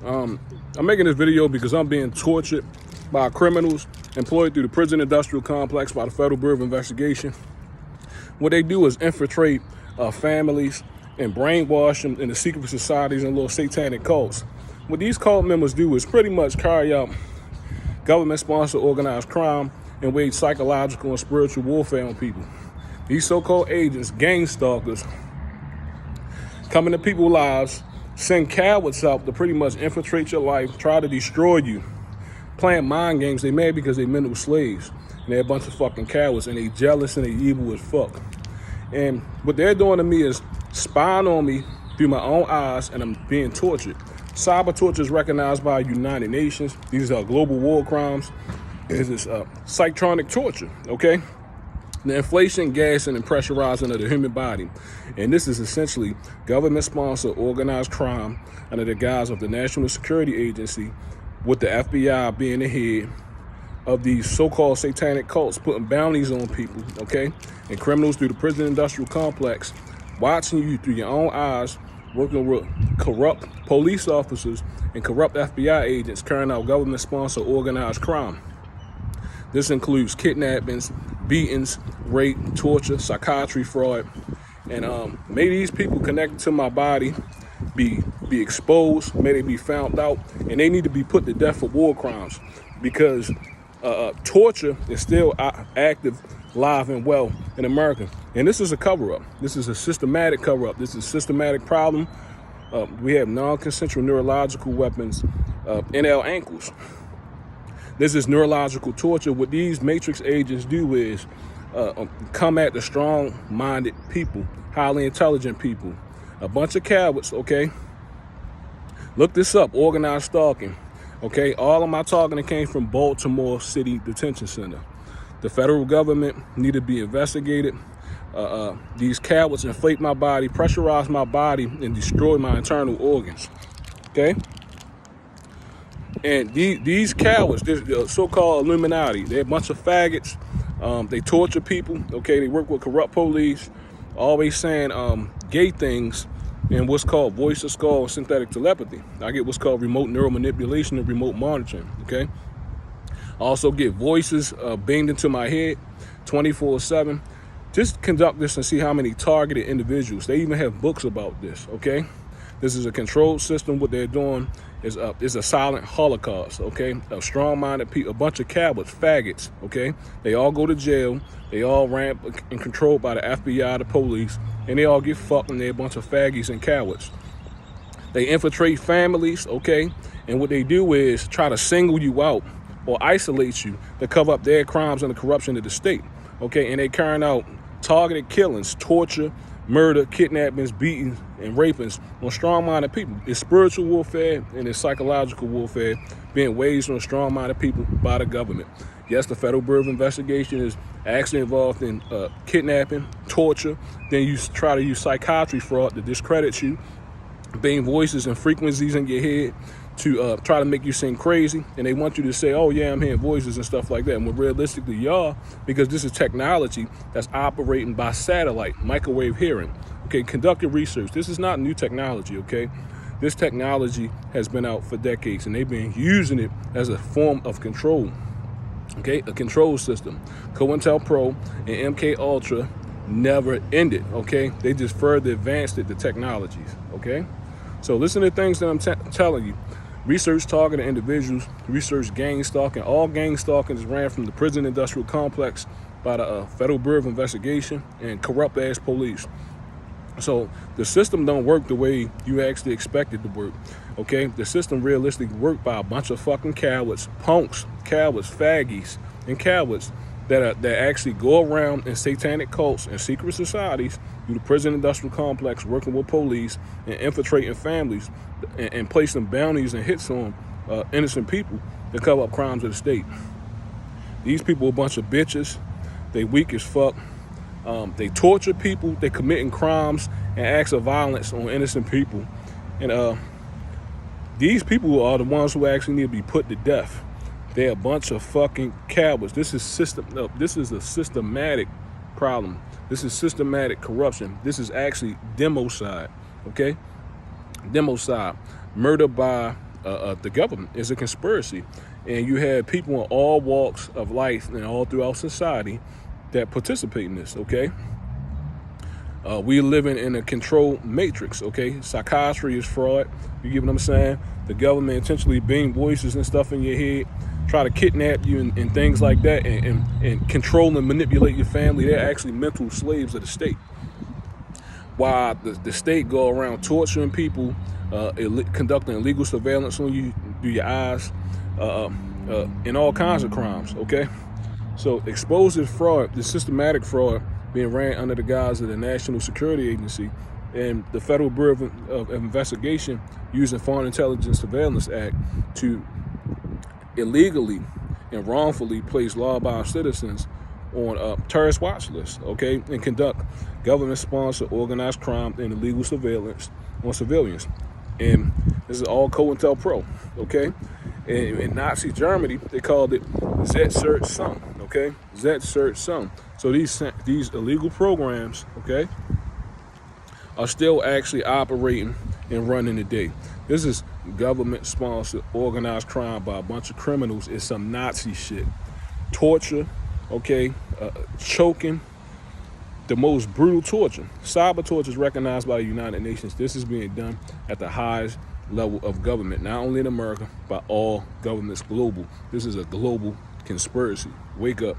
I'm making this video because I'm being tortured by criminals employed through the prison industrial complex by the Federal Bureau of Investigation. What they do is infiltrate families and brainwash them into secret societies and little satanic cults. What these cult members do is pretty much carry out government-sponsored organized crime and wage psychological and spiritual warfare on people. These so-called agents, gang stalkers, come into people's lives, send cowards out to pretty much infiltrate your life, try to destroy you, playing mind games. They mad because they mental slaves. And they're a bunch of fucking cowards, and they jealous and they evil as fuck. And what they're doing to me is spying on me through my own eyes, and I'm being tortured. Cybertorture is recognized by United Nations. These are global war crimes. This is psychotronic torture, okay? The inflation, gassing, and pressurizing of the human body. And this is essentially government-sponsored organized crime under the guise of the National Security Agency, with the FBI being the head of these so-called satanic cults, putting bounties on people, okay? And criminals through the prison industrial complex, watching you through your own eyes, working with corrupt police officers and corrupt FBI agents carrying out government-sponsored organized crime. This includes kidnappings, beatings, rape, torture, psychiatry, fraud, and may these people connected to my body be exposed, may they be found out, and they need to be put to death for war crimes, because torture is still active, live, and well in America. And this is a cover-up. This is a systematic cover-up. This is a systematic problem. We have non-consensual neurological weapons in our ankles. This is neurological torture. What these matrix agents do is come at the strong-minded people, highly intelligent people. A bunch of cowards, okay? Look this up, organized stalking, okay? All of my talking came from Baltimore City Detention Center. The federal government need to be investigated. These cowards inflate my body, pressurize my body, and destroy my internal organs, okay? And these cowards, this so-called Illuminati, they're a bunch of faggots. They torture people, okay? They work with corrupt police, always saying gay things and what's called voice of skull and synthetic telepathy. I get what's called remote neural manipulation and remote monitoring, okay? I also get voices beamed into my head 24/7. Just conduct this and see how many targeted individuals. They even have books about this, okay? This is a controlled system. What they're doing is a silent Holocaust, okay? A strong-minded people, a bunch of cowards, faggots, okay? They all go to jail. They all ran and controlled by the FBI, the police, and they all get fucked, and they're a bunch of faggots and cowards. They infiltrate families, okay? And what they do is try to single you out or isolate you to cover up their crimes and the corruption of the state, okay? And they carrying out targeted killings, torture, murder, kidnappings, beatings, and rapings on strong-minded people. It's spiritual warfare and it's psychological warfare being waged on strong-minded people by the government. Yes, the Federal Bureau of Investigation is actually involved in kidnapping, torture. Then you try to use psychiatry fraud to discredit you, being voices and frequencies in your head to try to make you seem crazy. And they want you to say, oh yeah, I'm hearing voices and stuff like that. And when realistically you are, because this is technology that's operating by satellite, microwave hearing. Okay, conduct your research. This is not new technology, okay? This technology has been out for decades, and they've been using it as a form of control, okay? A control system. COINTELPRO and MK Ultra never ended, okay? They just further advanced it, the technologies, okay? So listen to things that I'm telling you. Research targeted individuals, research gang stalking. All gang stalking is ran from the prison industrial complex by the Federal Bureau of Investigation and corrupt ass police. So the system don't work the way you actually expect it to work, okay? The system realistically worked by a bunch of fucking cowards, punks, cowards, faggies, and cowards that actually go around in satanic cults and secret societies through the prison industrial complex, working with police and infiltrating families and placing bounties and hits on innocent people to cover up crimes of the state. These people are a bunch of bitches. They weak as fuck. They torture people. They committing crimes and acts of violence on innocent people. And these people are the ones who actually need to be put to death. They're a bunch of fucking cowards. This is a systematic problem. This is systematic corruption. This is actually DEMOCIDE, okay? DEMOCIDE, murder by the government. It's a conspiracy. And you have people in all walks of life and all throughout society that participate in this, okay? We living in a control matrix, okay? Psychiatry is fraud. You get what I'm saying? The government intentionally being voices and stuff in your head, try to kidnap you and things like that, and control and manipulate your family. They're actually mental slaves of the state. While the state go around torturing people, conducting illegal surveillance on you through your eyes, and all kinds of crimes, okay? So exposing fraud, the systematic fraud being ran under the guise of the National Security Agency and the Federal Bureau of Investigation using Foreign Intelligence Surveillance Act to illegally and wrongfully place law-abiding citizens on terrorist watch lists, okay, and conduct government-sponsored organized crime and illegal surveillance on civilians. And this is all COINTELPRO, okay? And in Nazi Germany, they called it Z-Search-Sum, okay? Z-Search-Sum. So these illegal programs, okay, are still actually operating and running today. This is government-sponsored organized crime by a bunch of criminals. It's some Nazi shit. Torture, okay, choking, the most brutal torture. Cybertorture is recognized by the United Nations. This is being done at the highest level of government, not only in America, but all governments global. This is a global conspiracy. Wake up.